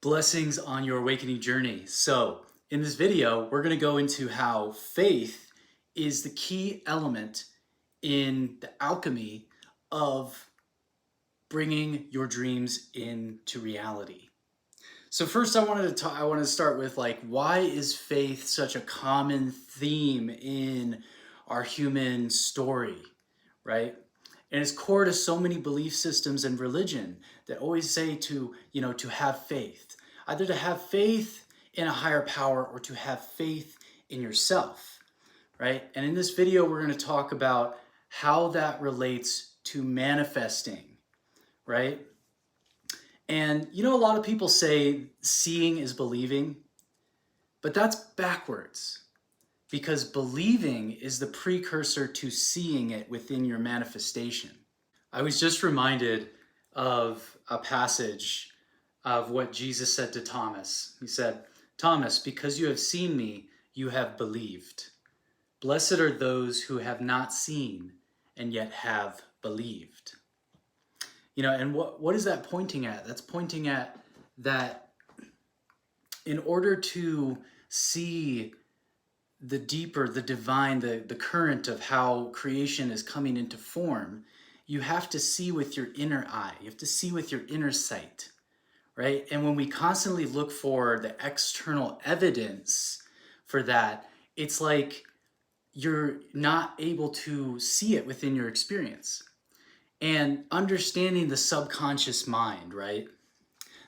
Blessings on your awakening journey. So, in this video, we're going to go into how faith is the key element in the alchemy of bringing your dreams into reality. So first I wanted to start with why is faith such a common theme in our human story, right? And it's core to so many belief systems and religion that always say to have faith, either to have faith in a higher power or to have faith in yourself, right? And in this video, we're going to talk about how that relates to manifesting, right? And a lot of people say seeing is believing, but that's backwards because believing is the precursor to seeing it within your manifestation. I was just reminded of a passage of what Jesus said to Thomas. He said, "Thomas, because you have seen me, you have believed. Blessed are those who have not seen and yet have believed." And what is that pointing at? That's pointing at that in order to see the deeper, the divine, the current of how creation is coming into form, you have to see with your inner eye. You have to see with your inner sight, right? And when we constantly look for the external evidence for that, it's like you're not able to see it within your experience. And understanding the subconscious mind, right?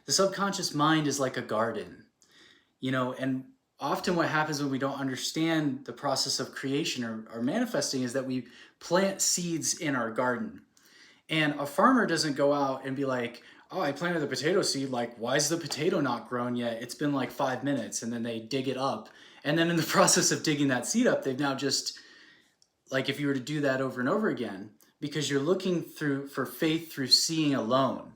The subconscious mind is like a garden, and often what happens when we don't understand the process of creation or manifesting is that we plant seeds in our garden. And a farmer doesn't go out and be like, "Oh, I planted the potato seed. Why is the potato not grown yet? It's been 5 minutes." And then they dig it up. And then in the process of digging that seed up, they've now just, if you were to do that over and over again, because you're looking for faith through seeing alone.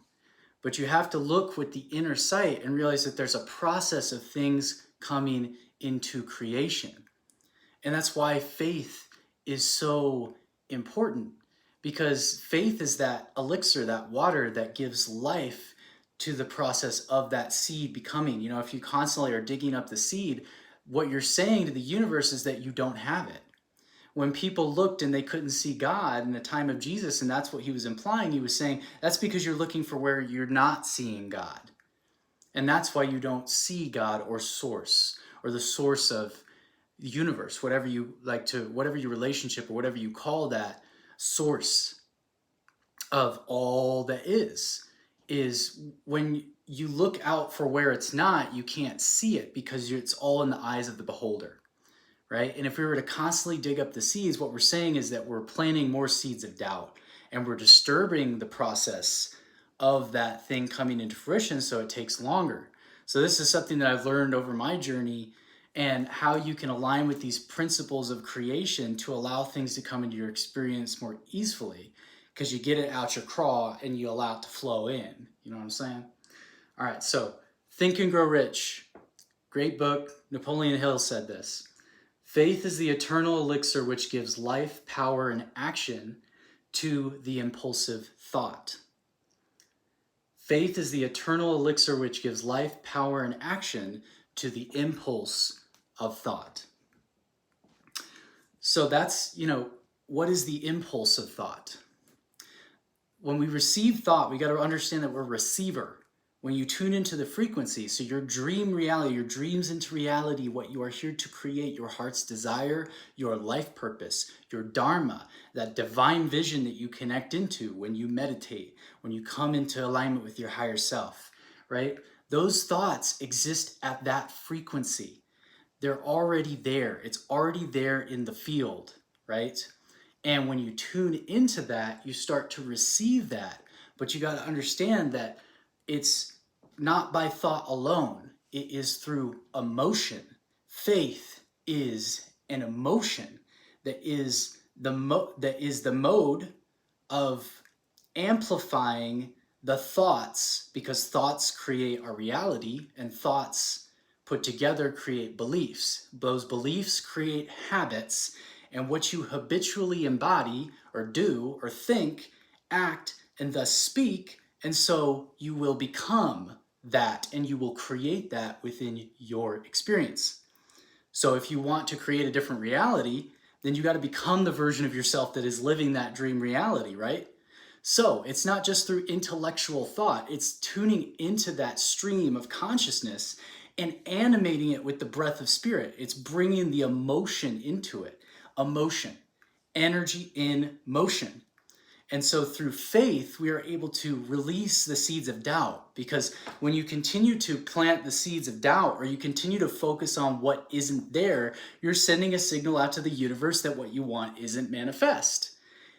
But you have to look with the inner sight and realize that there's a process of things coming into creation. And that's why faith is so important, because faith is that elixir, that water that gives life to the process of that seed becoming. If you constantly are digging up the seed, what you're saying to the universe is that you don't have it. When people looked and they couldn't see God in the time of Jesus, and that's what he was implying, he was saying, that's because you're looking for where you're not seeing God. And that's why you don't see God or source, or the source of the universe, whatever you whatever your relationship or whatever you call that source of all that is when you look out for where it's not, you can't see it because it's all in the eyes of the beholder. Right? And if we were to constantly dig up the seeds, what we're saying is that we're planting more seeds of doubt, and we're disturbing the process of that thing coming into fruition, so it takes longer. So this is something that I've learned over my journey, and how you can align with these principles of creation to allow things to come into your experience more easily, because you get it out your craw and you allow it to flow in. You know what I'm saying? All right, so Think and Grow Rich. Great book. Napoleon Hill said this. Faith is the eternal elixir which gives life, power, and action to the impulsive thought. Faith is the eternal elixir which gives life, power, and action to the impulse of thought. So that's, what is the impulse of thought? When we receive thought, we got to understand that we're a receiver. When you tune into the frequency, so your dream reality, your dreams into reality, what you are here to create, your heart's desire, your life purpose, your dharma, that divine vision that you connect into when you meditate, when you come into alignment with your higher self, right? Those thoughts exist at that frequency. They're already there. It's already there in the field, right? And when you tune into that, you start to receive that. But you got to understand that it's not by thought alone. It is through emotion. Faith is an emotion that is the mode of amplifying the thoughts, because thoughts create our reality, and thoughts put together create beliefs. Those beliefs create habits, and what you habitually embody or do or think, act, and thus speak, and so you will become that, and you will create that within your experience. So if you want to create a different reality, then you got to become the version of yourself that is living that dream reality, right? So it's not just through intellectual thought, it's tuning into that stream of consciousness and animating it with the breath of spirit. It's bringing the emotion into it. Emotion, energy in motion. And so through faith, we are able to release the seeds of doubt, because when you continue to plant the seeds of doubt, or you continue to focus on what isn't there, you're sending a signal out to the universe that what you want isn't manifest.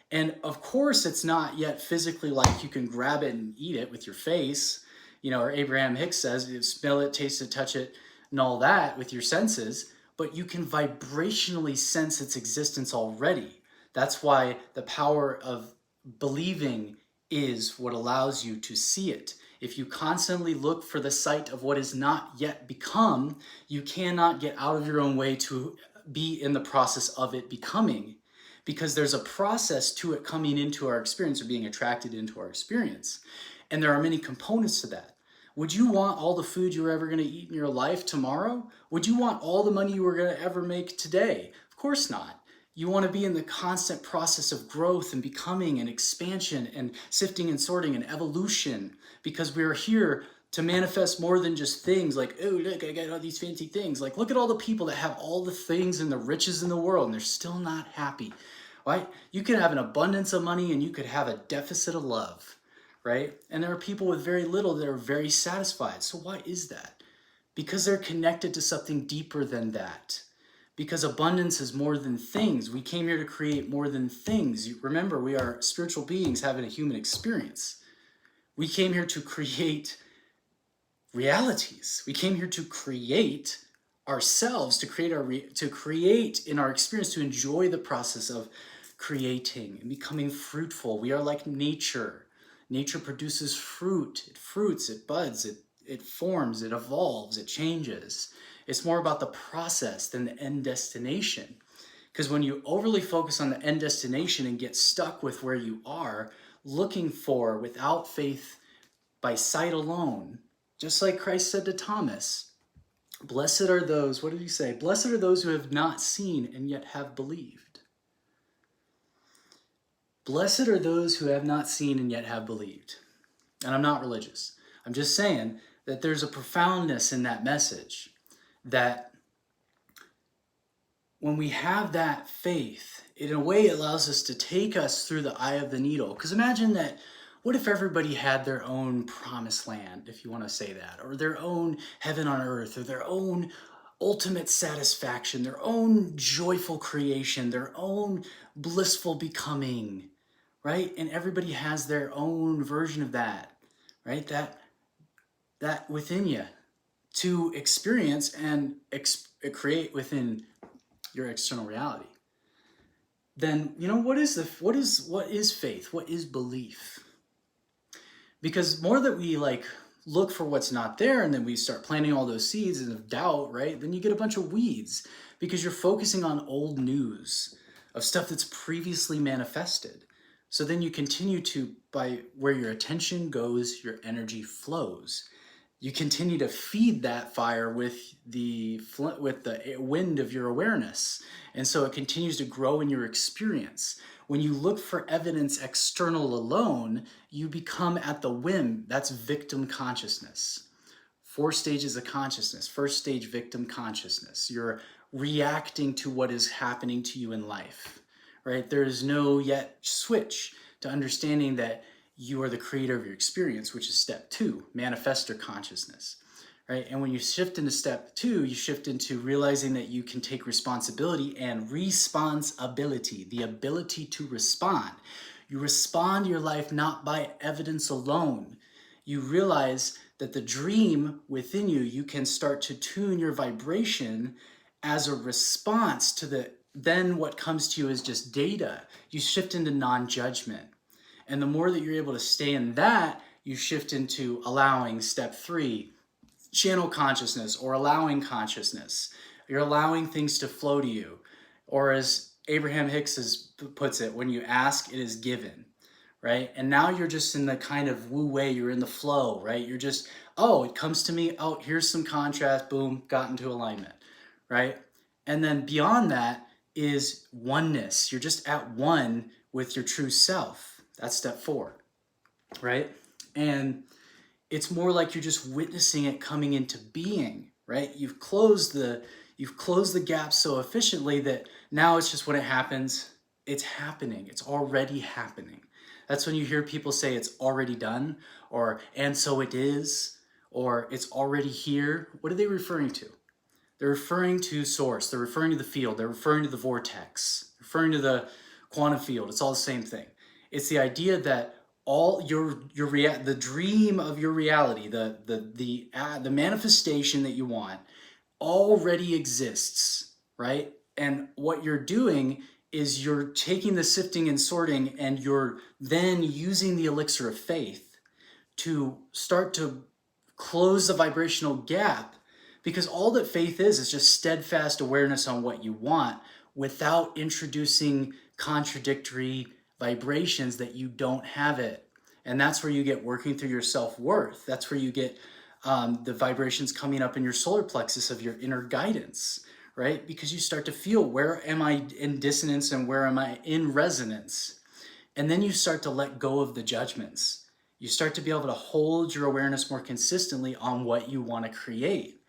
And of course, it's not yet physically like you can grab it and eat it with your face, or Abraham Hicks says, you smell it, taste it, touch it, and all that with your senses, but you can vibrationally sense its existence already. That's why the power of believing is what allows you to see it. If you constantly look for the sight of what is not yet become, you cannot get out of your own way to be in the process of it becoming, because there's a process to it coming into our experience, or being attracted into our experience. And there are many components to that. Would you want all the food you're ever going to eat in your life tomorrow? Would you want all the money you were going to ever make today? Of course not. You want to be in the constant process of growth and becoming and expansion and sifting and sorting and evolution, because we are here to manifest more than just things like, oh, look, I got all these fancy things. Like, look at all the people that have all the things and the riches in the world, and they're still not happy, right? You can have an abundance of money and you could have a deficit of love, right? And there are people with very little that are very satisfied. So why is that? Because they're connected to something deeper than that. Because abundance is more than things. We came here to create more than things. Remember, we are spiritual beings having a human experience. We came here to create realities. We came here to create ourselves, to create in our experience, to enjoy the process of creating and becoming fruitful. We are like nature. Nature produces fruit. It fruits, it buds, it forms, it evolves, it changes. It's more about the process than the end destination. Because when you overly focus on the end destination and get stuck with where you are, looking for, without faith, by sight alone, just like Christ said to Thomas, blessed are those, what did he say? Blessed are those who have not seen and yet have believed. Blessed are those who have not seen and yet have believed. And I'm not religious. I'm just saying that there's a profoundness in that message, that when we have that faith, it in a way allows us to take us through the eye of the needle. Because imagine that, what if everybody had their own promised land, if you want to say that, or their own heaven on earth, or their own ultimate satisfaction, their own joyful creation, their own blissful becoming, right? And everybody has their own version of that, right? That within you to experience and create within your external reality. Then, what is faith? What is belief? Because more that we look for what's not there, and then we start planting all those seeds of doubt, right? Then you get a bunch of weeds, because you're focusing on old news of stuff that's previously manifested. So then you continue to, by where your attention goes, your energy flows. You continue to feed that fire with the wind of your awareness. And so it continues to grow in your experience. When you look for evidence external alone, you become at the whim. That's victim consciousness. 4 stages of consciousness. First stage, victim consciousness. You're reacting to what is happening to you in life, right? There is no yet switch to understanding that you are the creator of your experience, which is step 2, manifestor consciousness, right? And when you shift into step 2, you shift into realizing that you can take responsibility and responsibility, the ability to respond. You respond to your life not by evidence alone. You realize that the dream within you, you can start to tune your vibration as a response to then what comes to you is just data. You shift into non-judgment. And the more that you're able to stay in that, you shift into allowing step 3, channel consciousness, or allowing consciousness. You're allowing things to flow to you. Or as Abraham Hicks puts it, when you ask, it is given, right? And now you're just in the kind of woo way, you're in the flow, right? You're just, oh, it comes to me, oh, here's some contrast, boom, got into alignment, right? And then beyond that is oneness. You're just at one with your true self. That's step 4, right? And it's more like you're just witnessing it coming into being, right? You've closed the gap so efficiently that now it's just when it happens, it's happening. It's already happening. That's when you hear people say it's already done, or and so it is, or it's already here. What are they referring to? They're referring to source. They're referring to the field. They're referring to the vortex, referring to the quantum field. It's all the same thing. It's the idea that all the dream of your reality, the manifestation that you want already exists, right? And what you're doing is you're taking the sifting and sorting, and you're then using the elixir of faith to start to close the vibrational gap, because all that faith is just steadfast awareness on what you want without introducing contradictory vibrations that you don't have it. And that's where you get working through your self-worth. That's where you get the vibrations coming up in your solar plexus of your inner guidance, right? Because you start to feel, where am I in dissonance and where am I in resonance? And then you start to let go of the judgments. You start to be able to hold your awareness more consistently on what you want to create.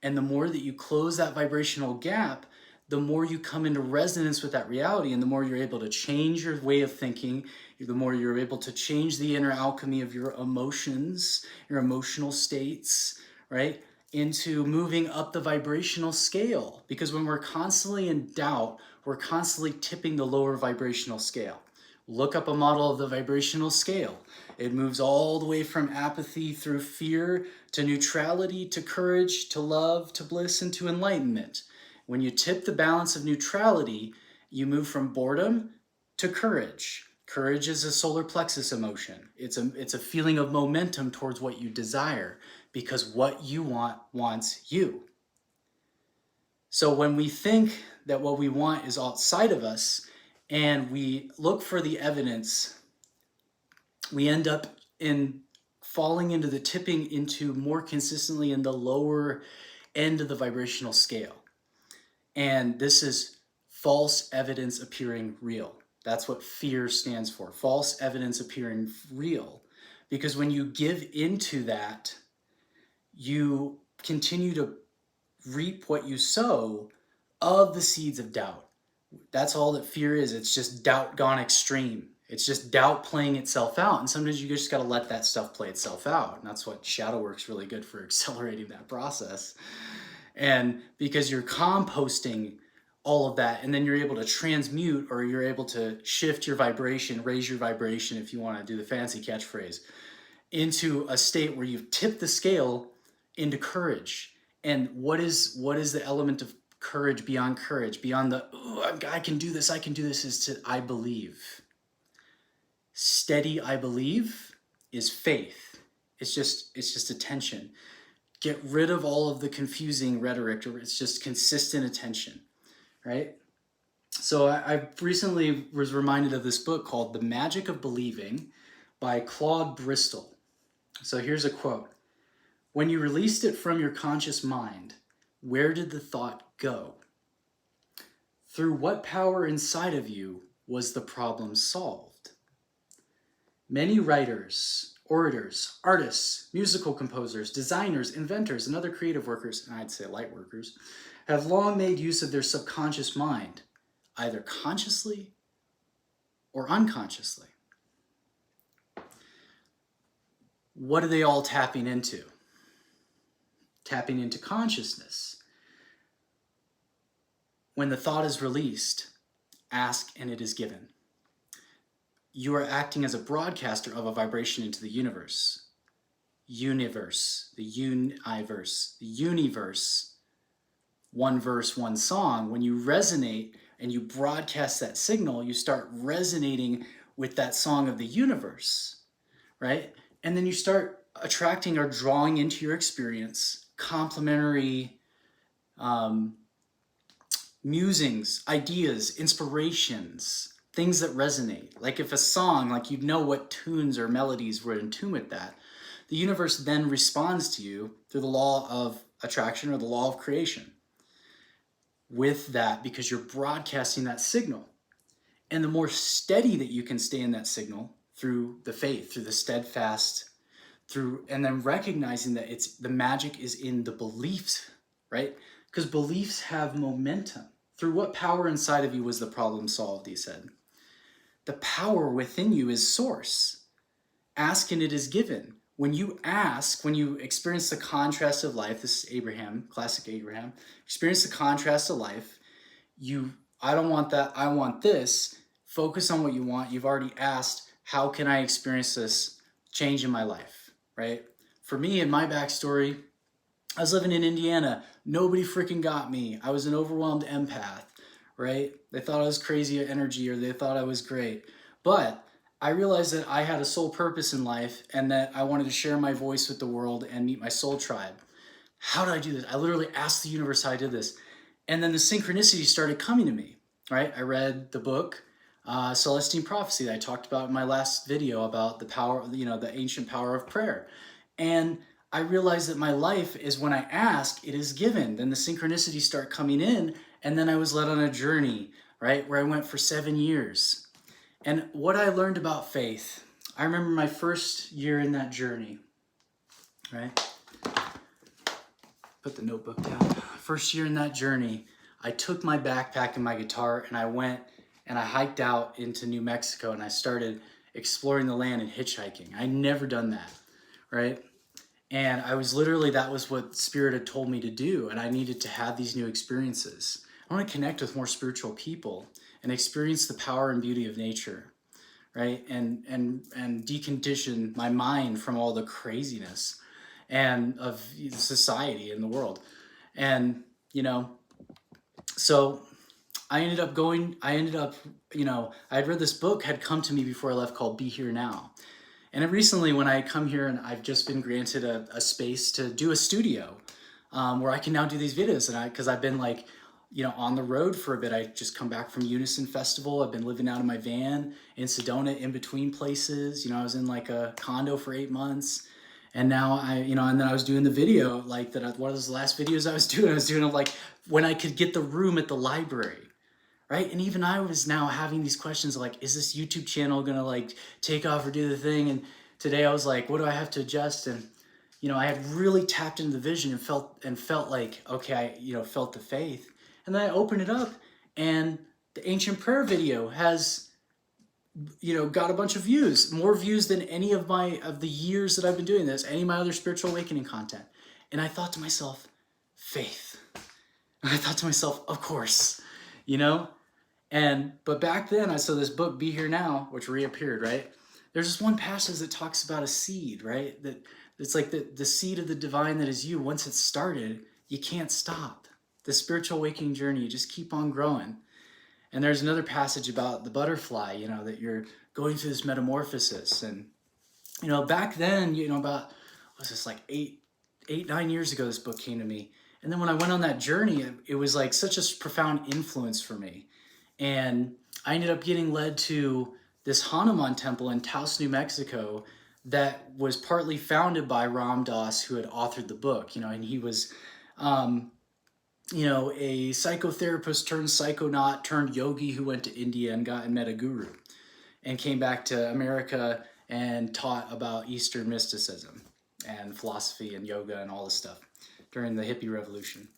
And the more that you close that vibrational gap, the more you come into resonance with that reality, and the more you're able to change your way of thinking, the more you're able to change the inner alchemy of your emotions, your emotional states, right? Into moving up the vibrational scale. Because when we're constantly in doubt, we're constantly tipping the lower vibrational scale. Look up a model of the vibrational scale. It moves all the way from apathy through fear to neutrality to courage to love to bliss and to enlightenment. When you tip the balance of neutrality, you move from boredom to courage. Courage is a solar plexus emotion. It's a feeling of momentum towards what you desire, because what you want wants you. So when we think that what we want is outside of us, and we look for the evidence, we end up falling into the tipping into more consistently in the lower end of the vibrational scale. And this is false evidence appearing real. That's what fear stands for. False evidence appearing real. Because when you give into that, you continue to reap what you sow of the seeds of doubt. That's all that fear is. It's just doubt gone extreme. It's just doubt playing itself out. And sometimes you just got to let that stuff play itself out. And that's what shadow work's really good for, accelerating that process. And because you're composting all of that, and then you're able to transmute, or you're able to shift your vibration, raise your vibration, if you want to do the fancy catchphrase, into a state where you've tipped the scale into courage. And what is the element of courage beyond the, oh, I can do this, is to, I believe. Steady I believe is faith. It's just attention. Get rid of all of the confusing rhetoric, or it's just consistent attention, right? So I recently was reminded of this book called The Magic of Believing by Claude Bristol. So here's a quote. When you released it from your conscious mind, where did the thought go? Through what power inside of you was the problem solved? Many writers, orators, artists, musical composers, designers, inventors, and other creative workers, and I'd say light workers, have long made use of their subconscious mind, either consciously or unconsciously. What are they all tapping into? Tapping into consciousness. When the thought is released, ask and it is given. You are acting as a broadcaster of a vibration into the universe. Universe, the universe, one verse, one song. When you resonate and you broadcast that signal, you start resonating with that song of the universe, right? And then you start attracting or drawing into your experience complementary musings, ideas, inspirations, things that resonate. Like if a song, like you'd know what tunes or melodies were in tune with that. The universe then responds to you through the law of attraction or the law of creation with that, because you're broadcasting that signal. And the more steady that you can stay in that signal through the faith, through the steadfast, through, and then recognizing that it's the magic is in the beliefs, right? Because beliefs have momentum. Through what power inside of you was the problem solved, he said. The power within you is source. Ask and it is given. When you ask, when you experience the contrast of life, this is Abraham, classic Abraham, experience the contrast of life, I don't want that, I want this. Focus on what you want. You've already asked, how can I experience this change in my life, right? For me, in my backstory, I was living in Indiana. Nobody freaking got me. I was an overwhelmed empath, right? They thought I was crazy energy, or they thought I was great. But I realized that I had a soul purpose in life and that I wanted to share my voice with the world and meet my soul tribe. How did I do this? I literally asked the universe how I did this. And then the synchronicities started coming to me, right? I read the book, Celestine Prophecy, that I talked about in my last video about the power, the ancient power of prayer. And I realized that my life is when I ask, it is given. Then the synchronicities start coming in, and then I was led on a journey, right, where I went for 7 years. And what I learned about faith, I remember my first year in that journey, right? Put the notebook down. First year in that journey, I took my backpack and my guitar and I went and I hiked out into New Mexico and I started exploring the land and hitchhiking. I'd never done that, right? And I was literally, that was what Spirit had told me to do, and I needed to have these new experiences. I want to connect with more spiritual people and experience the power and beauty of nature, right? And decondition my mind from all the craziness and of society in the world. And, so I ended up, I had read this book had come to me before I left called Be Here Now. And recently when I come here and I've just been granted a space to do a studio where I can now do these videos. And because I've been on the road for a bit. I just come back from Unison Festival. I've been living out of my van in Sedona in between places. I was in a condo for 8 months. And now and then I was doing the video, one of those last videos I was doing of when I could get the room at the library, right? And even I was now having these questions is this YouTube channel gonna take off or do the thing? And today I was like, what do I have to adjust? And, I had really tapped into the vision and felt like, okay, I, felt the faith. And then I opened it up and the ancient prayer video has, got a bunch of views, more views than any of the years that I've been doing this, any of my other spiritual awakening content. And I thought to myself, faith. And I thought to myself, of course, but back then I saw this book, Be Here Now, which reappeared, right? There's this one passage that talks about a seed, right? That it's like the seed of the divine that is you. Once it's started, you can't stop. The spiritual awakening journey, you just keep on growing. And there's another passage about the butterfly, that you're going through this metamorphosis. And, back then, about, was this 9 years ago, this book came to me. And then when I went on that journey, it was such a profound influence for me. And I ended up getting led to this Hanuman temple in Taos, New Mexico, that was partly founded by Ram Dass, who had authored the book, and he was, a psychotherapist turned psychonaut turned yogi who went to India and met a guru and came back to America and taught about Eastern mysticism and philosophy and yoga and all this stuff during the hippie revolution.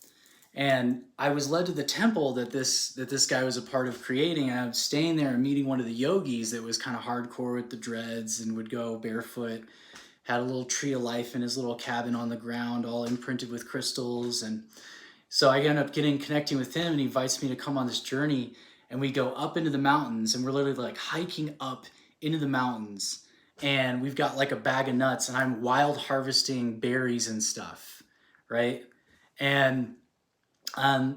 And I was led to the temple that this guy was a part of creating, and I was staying there and meeting one of the yogis that was kind of hardcore with the dreads and would go barefoot, had a little tree of life in his little cabin on the ground, all imprinted with crystals. And so I ended up connecting with him, and he invites me to come on this journey, and we go up into the mountains, and we're literally hiking up into the mountains, and we've got a bag of nuts, and I'm wild harvesting berries and stuff, right? And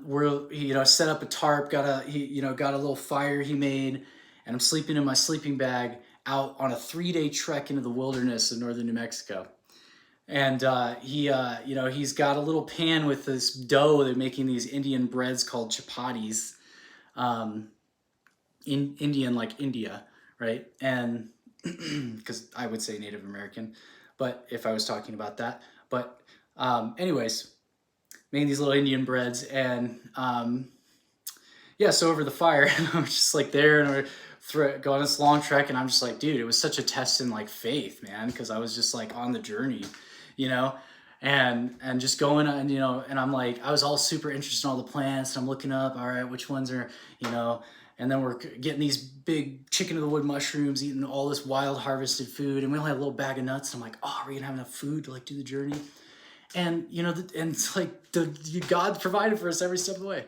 we're set up a tarp, got a little fire he made, and I'm sleeping in my sleeping bag out on a 3-day trek into the wilderness of northern New Mexico. And he's got a little pan with this dough. They're making these Indian breads called chapatis. Indian, like India, right? And because I would say Native American, but if I was talking about that, but anyways, making these little Indian breads, and yeah, so over the fire, I'm just like there, and we're going this long trek, and I'm just like, dude, it was such a test in like faith, man, because I was just like on the journey, you know, and just going, and you know, and I'm like, I was all super interested in all the plants, and I'm looking up, all right, which ones are, you know, and then we're getting these big chicken of the wood mushrooms, eating all this wild harvested food, and we only had a little bag of nuts, and I'm like, oh, are we gonna have enough food to like do the journey? And you know, and it's like God provided for us every step of the way.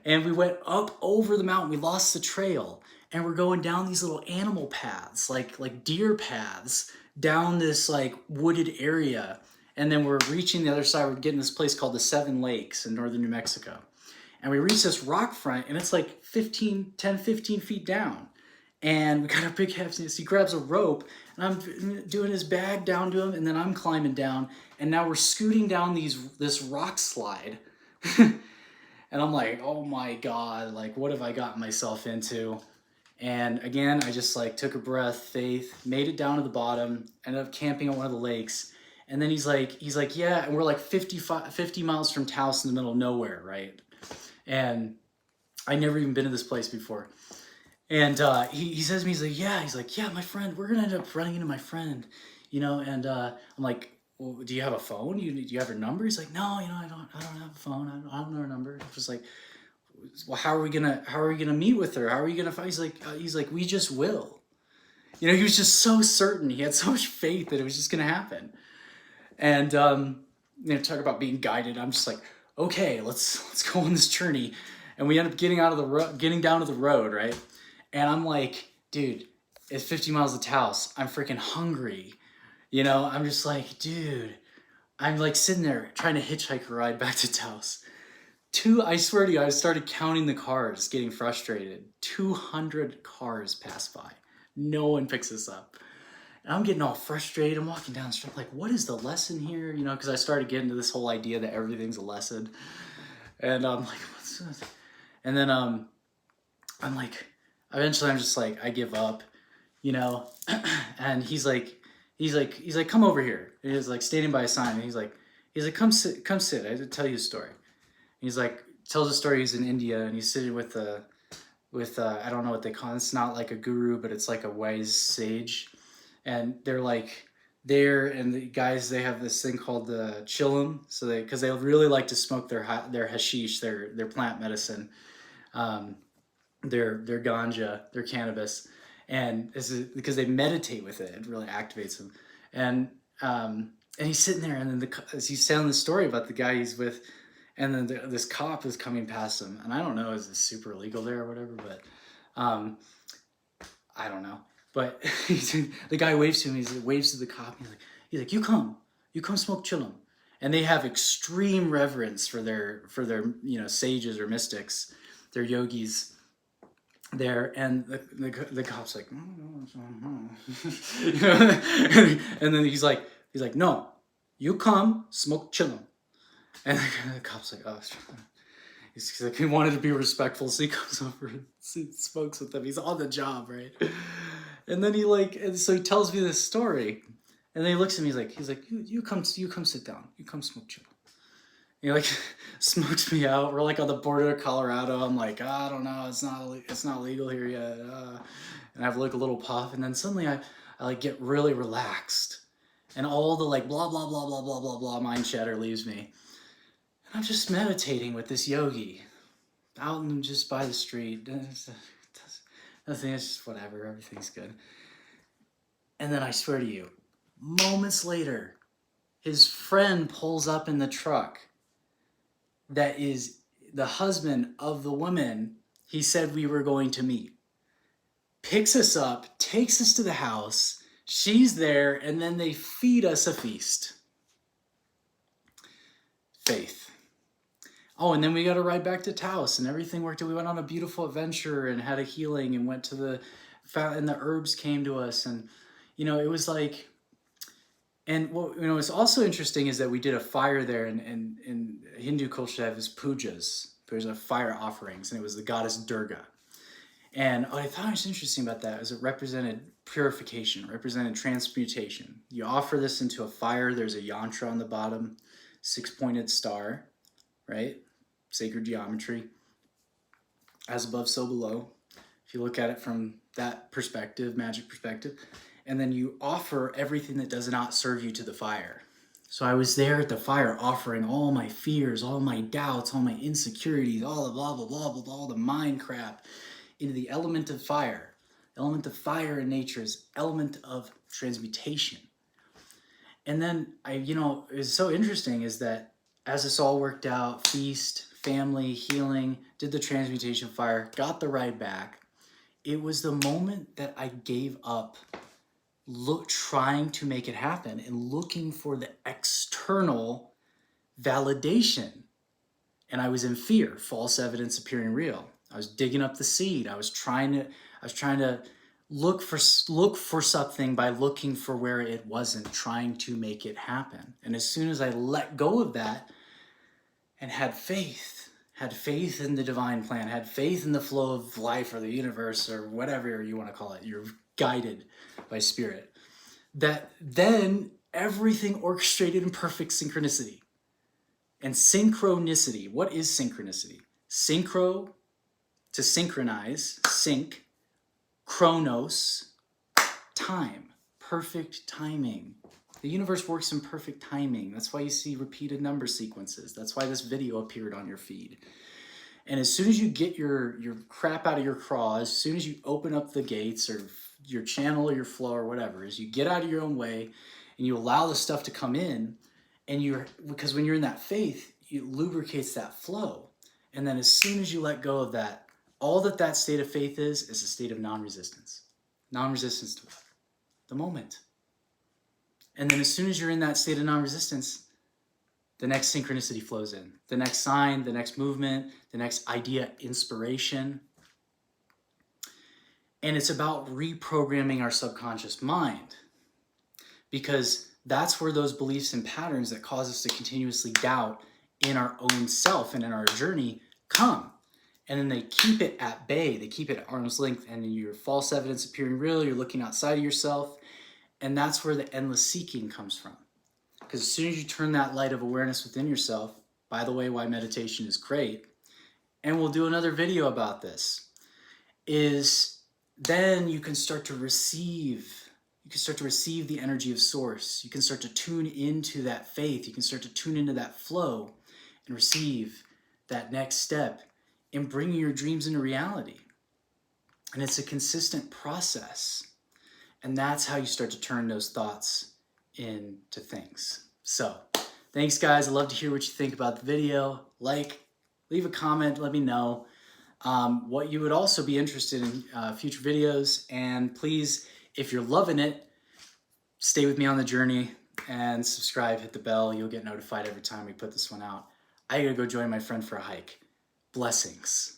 And we went up over the mountain. We lost the trail, and we're going down these little animal paths, like deer paths, down this like wooded area. And then we're reaching the other side. We're getting this place called the Seven Lakes in northern New Mexico. And we reach this rock front, and it's like 10, 15 feet down. And we got our big hefty. So he grabs a rope, and I'm doing his bag down to him, and then I'm climbing down. And now we're scooting down this rock slide. And I'm like, oh my God, like, what have I gotten myself into? And again, I just like took a breath, faith, made it down to the bottom, ended up camping at one of the lakes. And then he's like, yeah. And we're like 50 miles from Taos in the middle of nowhere, right? And I never even been to this place before. And he says to me, he's like, yeah, my friend, we're going to end up running into my friend, you know? And I'm like, well, do you have a phone? Do you have her number? He's like, no, you know, I don't have a phone. I don't know her number. I'm just like, well, how are we gonna meet with her? How are we gonna find? He's like, we just will. You know, he was just so certain. He had so much faith that it was just gonna happen. And you know, talk about being guided. I'm just like, okay, let's go on this journey. And we end up getting down to the road, right? And I'm like, dude, it's 50 miles to Taos. I'm freaking hungry. You know, I'm just like, dude, I'm like sitting there trying to hitchhike a ride back to Taos. I swear to you, I started counting the cars, getting frustrated. 200 cars pass by. No one picks us up. And I'm getting all frustrated. I'm walking down the street. I'm like, what is the lesson here? You know, because I started getting to this whole idea that everything's a lesson. And I'm like, what's this? And then I'm like, eventually I'm just like, I give up, you know? And he's like, come over here. And he's like standing by a sign. And he's like, come sit. I have to tell you a story. And he's like, tells a story. He's in India, and he's sitting with I don't know what they call it. It's not like a guru, but it's like a wise sage. And they're like there, and the guys, they have this thing called the chillum. So because they really like to smoke their hashish, their plant medicine, their ganja, their cannabis. And this is because they meditate with it. It really activates them. And he's sitting there, and then as he's telling the story about the guy he's with, and then this cop is coming past him. And I don't know, is this super illegal there or whatever, but I don't know. But the guy waves to him. He waves to the cop. He's like, you come smoke chillum. And they have extreme reverence for their you know, sages or mystics, their yogis there. And the cop's like, you know? And then he's like, no, you come smoke chillum. And the cop's like, oh. He's like, he wanted to be respectful, so he comes over and smokes with them. He's on the job, right? And then and so he tells me this story, and then he looks at me. He's like, you come sit down. You come smoke chill. He like smokes me out. We're like on the border of Colorado. I'm like, I don't know. It's not legal here yet. And I have like a little puff, and then suddenly I like get really relaxed, and all the like blah blah blah blah blah blah blah mind chatter leaves me. I'm just meditating with this yogi out and just by the street. Nothing, it's just whatever, everything's good. And then I swear to you, moments later, his friend pulls up in the truck that is the husband of the woman he said we were going to meet. Picks us up, takes us to the house, she's there, and then they feed us a feast. Faith. Oh, and then we got to ride back to Taos, and everything worked out. We went on a beautiful adventure and had a healing, and went to and the herbs came to us, and you know, it was like, and what you know, what's also interesting is that we did a fire there, and in Hindu culture they have this pujas. There's a fire offerings, and it was the goddess Durga, And what I thought was interesting about that is it represented purification, represented transmutation. You offer this into a fire, there's a yantra on the bottom, 6-pointed star, right? Sacred geometry. As above, so below. If you look at it from that perspective, magic perspective, and then you offer everything that does not serve you to the fire. So I was there at the fire offering all my fears, all my doubts, all my insecurities, all the blah, blah, blah, blah, blah, all the mind crap into the element of fire. Element of fire in nature is element of transmutation. And then it's so interesting is that as this all worked out, feast, family, healing, did the transmutation fire, got the ride back, it was the moment that I gave up trying to make it happen and looking for the external validation. And I was in fear, false evidence appearing real. I was digging up the seed. I was trying to look for something by looking for where it wasn't, trying to make it happen. And as soon as I let go of that and had faith in the divine plan, had faith in the flow of life or the universe or whatever you want to call it, you're guided by spirit, that then everything orchestrated in perfect synchronicity. And synchronicity, what is synchronicity? Synchro, to synchronize, sync, chronos, time, perfect timing. The universe works in perfect timing. That's why you see repeated number sequences. That's why this video appeared on your feed. And as soon as you get your crap out of your craw, as soon as you open up the gates or your channel or your flow or whatever, as you get out of your own way and you allow the stuff to come in, because when you're in that faith, it lubricates that flow. And then as soon as you let go of that, all that state of faith is a state of non-resistance. Non-resistance to what? The moment. And then as soon as you're in that state of non-resistance, the next synchronicity flows in. The next sign, the next movement, the next idea, inspiration. And it's about reprogramming our subconscious mind. Because that's where those beliefs and patterns that cause us to continuously doubt in our own self and in our journey come. And then they keep it at bay. They keep it at arm's length. And then your false evidence appearing real. You're looking outside of yourself. And that's where the endless seeking comes from. Because as soon as you turn that light of awareness within yourself, by the way, why meditation is great, and we'll do another video about this, is then you can start to receive. You can start to receive the energy of source. You can start to tune into that faith. You can start to tune into that flow and receive that next step in bringing your dreams into reality. And it's a consistent process. And that's how you start to turn those thoughts into things. So, thanks guys. I'd love to hear what you think about the video. Leave a comment, let me know what you would also be interested in future videos. And please, if you're loving it, stay with me on the journey and subscribe, hit the bell. You'll get notified every time we put this one out. I gotta go join my friend for a hike. Blessings.